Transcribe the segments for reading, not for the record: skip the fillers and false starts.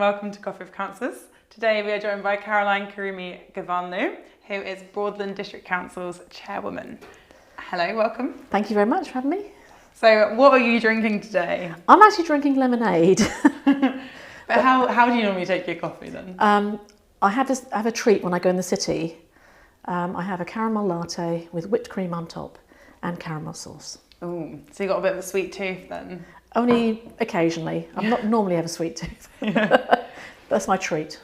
welcome to Coffee with Councillors. Today we are joined by Karimi-Ghovanlou, who is Broadland District Council's chairwoman. Hello, welcome. Thank you very much for having me. So what are you drinking today? I'm actually drinking lemonade. But how do you normally take your coffee then? I have a treat when I go in the city. I have a caramel latte with whipped cream on top and caramel sauce. Ooh, so you got a bit of a sweet tooth then? Only occasionally. I'm not normally have a sweet tooth. That's my treat.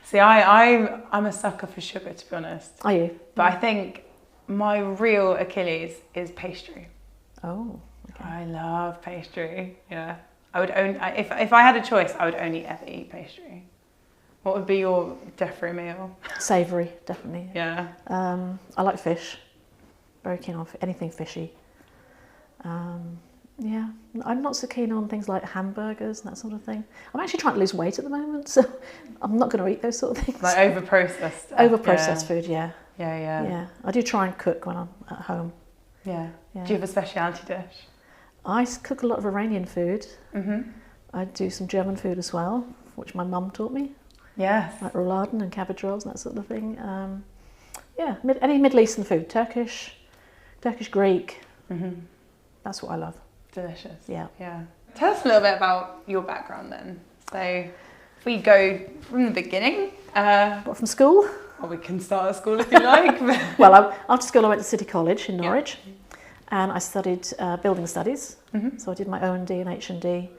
See, I'm a sucker for sugar, to be honest. Are you? But I think my real Achilles is pastry. Oh, okay. I love pastry. Yeah, I would if I had a choice, I would only ever eat pastry. What would be your death-free meal? Savoury, definitely. Yeah. I like fish. Very keen on anything fishy. Yeah, I'm not so keen on things like hamburgers and that sort of thing. I'm actually trying to lose weight at the moment, so I'm not going to eat those sort of things. Like over-processed stuff. Over-processed food, yeah. Yeah. I do try and cook when I'm at home. Yeah. Yeah. Do you have a speciality dish? I cook a lot of Iranian food. Mm-hmm. I do some German food as well, which my mum taught me. Yes. Like rouladen and cabbage rolls and that sort of thing. Any Middle Eastern food, Turkish, Greek. Mm-hmm. That's what I love. Delicious. Yeah. Tell us a little bit about your background then. So if we go from the beginning. What, from school? Or we can start at school if you like. Well, after school I went to City College in Norwich, and I studied building studies. Mm-hmm. So I did my O&D and H&D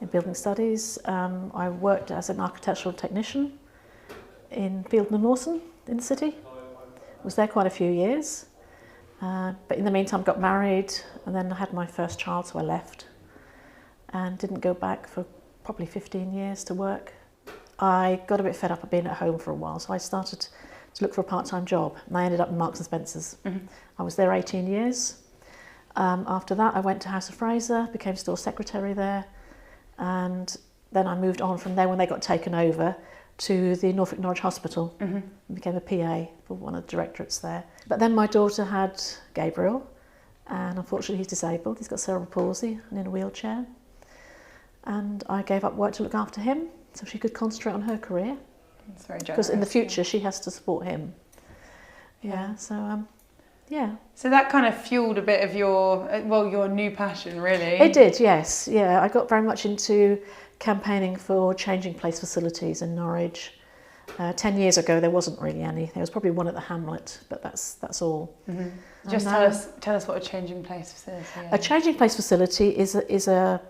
in building studies. I worked as an architectural technician in Field and Norton in the city. Was there quite a few years. But in the meantime got married, and then I had my first child, so I left and didn't go back for probably 15 years to work. I got a bit fed up of being at home for a while, so I started to look for a part-time job, and I ended up in Marks and Spencer's. Mm-hmm. I was there 18 years. After that I went to House of Fraser, became store secretary there, and then I moved on from there when they got taken over to the Norfolk-Norwich Hospital. Mm-hmm. And became a PA for one of the directorates there. But then my daughter had Gabriel, and unfortunately he's disabled. He's got cerebral palsy and in a wheelchair. And I gave up work to look after him so she could concentrate on her career. That's very generous. Because in the future she has to support him. So that kind of fueled a bit of your new passion, really. It did, yes. Yeah, I got very much into campaigning for changing place facilities in Norwich. 10 years ago there wasn't really any. There was probably one at the Hamlet, but that's all. Mm-hmm. Just tell us what a changing place facility is. A changing place facility is a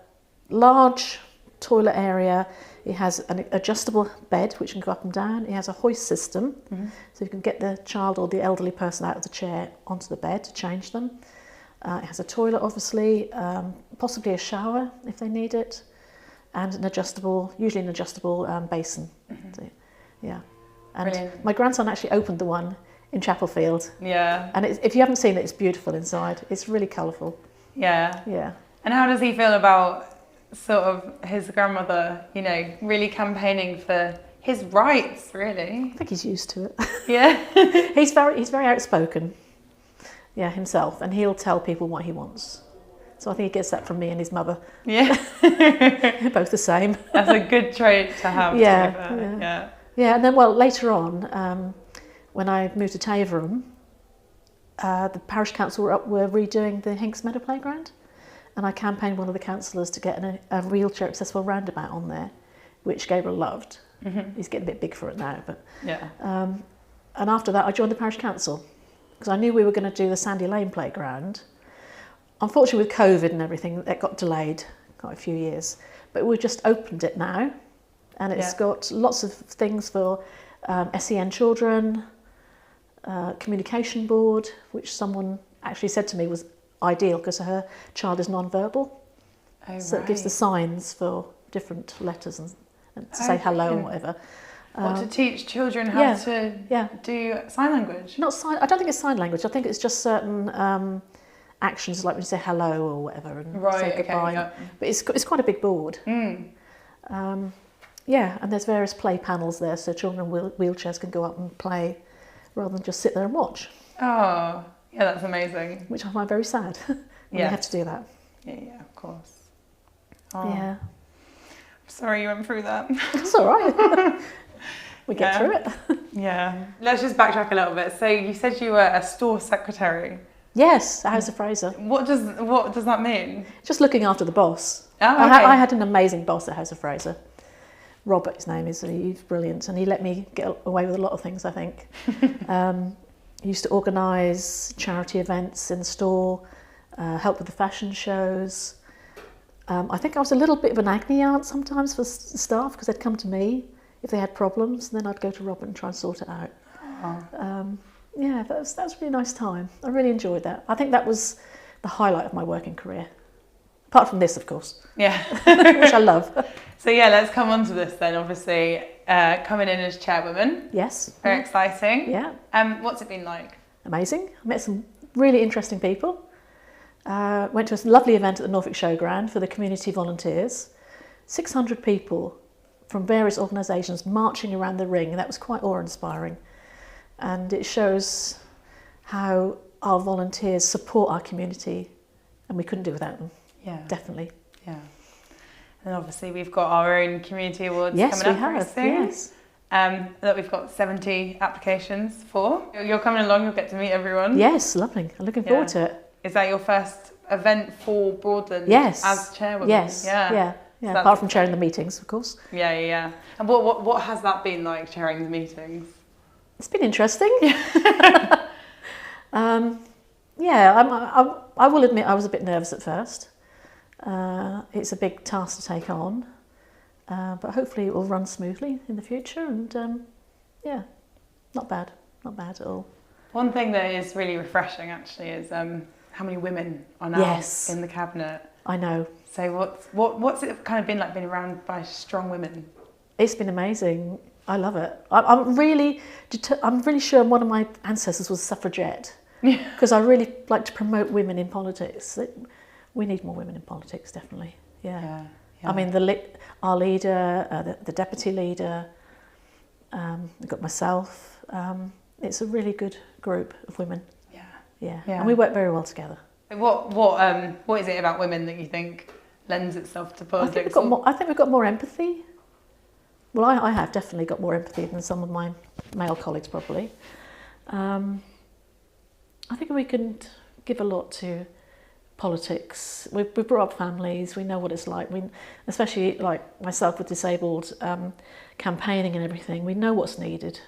large toilet area. It has an adjustable bed which can go up and down. It has a hoist system, mm-hmm. so you can get the child or the elderly person out of the chair onto the bed to change them. It has a toilet, obviously, possibly a shower if they need it, and usually an adjustable basin. Mm-hmm. So, yeah. And brilliant. My grandson actually opened the one in Chapelfield. Yeah. And if you haven't seen it, it's beautiful inside. It's really colourful. Yeah. Yeah. And how does he feel about sort of his grandmother, really campaigning for his rights, really? I think he's used to it. Yeah. He's very outspoken. Yeah, himself, and he'll tell people what he wants. So I think he gets that from me and his mother. Yeah. They're both the same. That's a good trait to have. Yeah. Yeah, and then, later on, when I moved to Taverham, the parish council were redoing the Hinks Meadow Playground, and I campaigned one of the councillors to get a wheelchair accessible roundabout on there, which Gabriel loved. Mm-hmm. He's getting a bit big for it now, but yeah. And after that, I joined the parish council because I knew we were going to do the Sandy Lane playground. Unfortunately, with COVID and everything, it got delayed quite a few years, but we've just opened it now. And it's got lots of things for SEN children, communication board, which someone actually said to me was ideal because her child is non-verbal. Oh, so it gives the signs for different letters and to say hello and whatever. To teach children how to do sign language? I don't think it's sign language. I think it's just certain actions, like when you say hello or whatever and say goodbye. Yeah. But it's quite a big board. Mm. And there's various play panels there, so children in wheelchairs can go up and play rather than just sit there and watch. Oh, yeah, that's amazing. Which I find very sad when they have to do that. Yeah, of course. Oh. Yeah. Sorry you went through that. It's all right. We get through it. Yeah. Let's just backtrack a little bit. So you said you were a store secretary. Yes, at House of Fraser. What does that mean? Just looking after the boss. Oh, okay. I had an amazing boss at House of Fraser. Robert, his name is. He's brilliant, and he let me get away with a lot of things, I think. He used to organise charity events in the store, help with the fashion shows. I think I was a little bit of an agony aunt sometimes for staff because they'd come to me if they had problems, and then I'd go to Robert and try and sort it out. Oh. Yeah, that was a really nice time. I really enjoyed that. I think that was the highlight of my working career. Apart from this, of course. Yeah. Which I love. So yeah, let's come on to this then. Obviously, coming in as chairwoman. Yes. Very exciting. Yeah. What's it been like? Amazing. I met some really interesting people. Went to a lovely event at the Norfolk Showground for the community volunteers. 600 people from various organisations marching around the ring, and that was quite awe-inspiring. And it shows how our volunteers support our community, and we couldn't do without them. Yeah. Definitely. Yeah. And obviously we've got our own community awards Yes, coming we up very have. soon. Yes. That we've got 70 applications for. You're coming along, you'll get to meet everyone. Yes, lovely. I'm looking forward to it. Is that your first event for Broadland Yes. as chairwoman? Yes. Yeah. So apart from chairing the meetings, of course. Yeah. And what has that been like, chairing the meetings? It's been interesting. I will admit I was a bit nervous at first. It's a big task to take on, but hopefully it will run smoothly in the future. And not bad at all. One thing that is really refreshing actually is how many women are now in the cabinet. I know. So what's it kind of been like being around by strong women? It's been amazing. I love it. I'm really sure one of my ancestors was a suffragette, because I really like to promote women in politics. We need more women in politics, definitely. Yeah. I mean, our leader, the deputy leader, we've got myself. It's a really good group of women. Yeah. And we work very well together. What is it about women that you think lends itself to politics? I think we've got more empathy. Well, I have definitely got more empathy than some of my male colleagues, probably. I think we can give a lot to politics. We've brought up families, we know what it's like. Especially like myself with disabled, campaigning and everything, we know what's needed.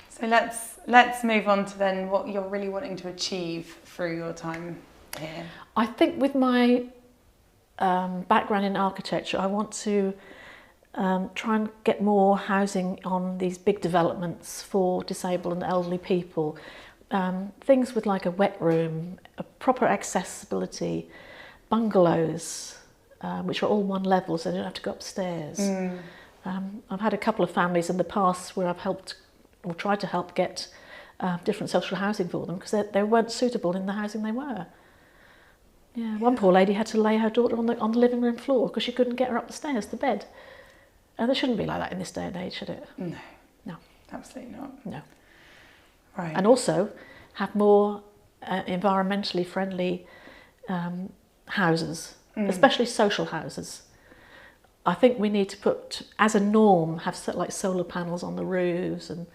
So let's move on to then what you're really wanting to achieve through your time here. I think with my background in architecture, I want to try and get more housing on these big developments for disabled and elderly people. Things with like a wet room, a proper accessibility, bungalows, which are all one level, so they don't have to go upstairs. I've had a couple of families in the past where I've helped or tried to help get different social housing for them because they weren't suitable in the housing they were. Yeah, one poor lady had to lay her daughter on the living room floor because she couldn't get her up the stairs to bed. And it shouldn't be like that in this day and age, should it? No. Absolutely not. No. Right. And also have more environmentally friendly houses, especially social houses. I think we need to put, as a norm, have like solar panels on the roofs and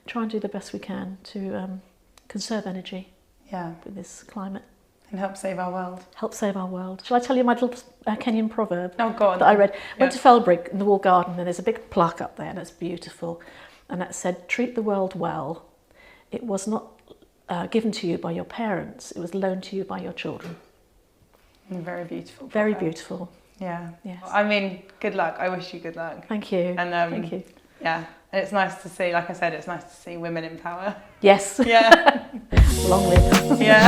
try and do the best we can to conserve energy with this climate. And help save our world. Help save our world. Shall I tell you my little Kenyan proverb that I read? Went to Felbrick in the Wall Garden, and there's a big plaque up there, and it's beautiful. And that said, treat the world well. It was not given to you by your parents, it was loaned to you by your children. And very beautiful. Very beautiful. Yeah. Yes. I mean, good luck. I wish you good luck. Thank you. And thank you. Yeah. And it's nice to see, like I said, it's nice to see women in power. Yes. Yeah. Long live. Yeah.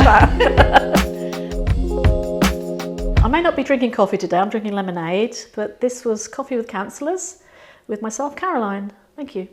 I may not be drinking coffee today, I'm drinking lemonade, but this was Coffee with Councillors with myself, Caroline. Thank you.